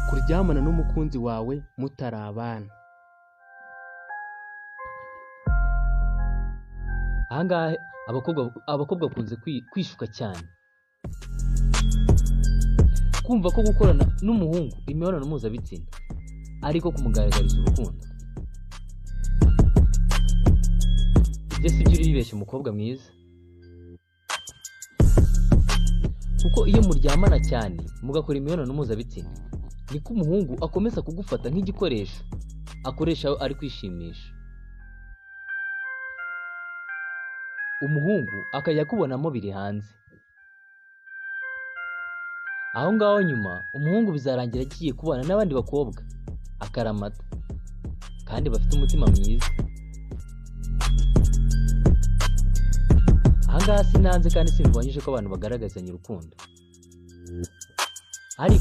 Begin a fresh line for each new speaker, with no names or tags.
kuryamana n'umukunzi wawe mutarabana.
ahangaha abakobwa bakunze kwishuka cyane, kumva ko gukorana n'umuhungu imibonano mpuzabitsina ariko kumugaragariza urukundo. Ibyo si byo uribeshya umukobwa mwiza, kuko iyo muryamana cyane mugakora imibonano mpuzabitsina niko umuhungu akomeza kugufata nk'igikoresho akoresha ari kwishimisha. Umuhungu akajya akubonamo biri hanze. Aho ngaho nyuma umuhungu bizarangira agiye kubana n'abandi bakobwa akaramata kandi bafite umutima mwiza. Ahangaha sinanze kandi simvanyije ko abantu bagaragazanya urukundo, ariko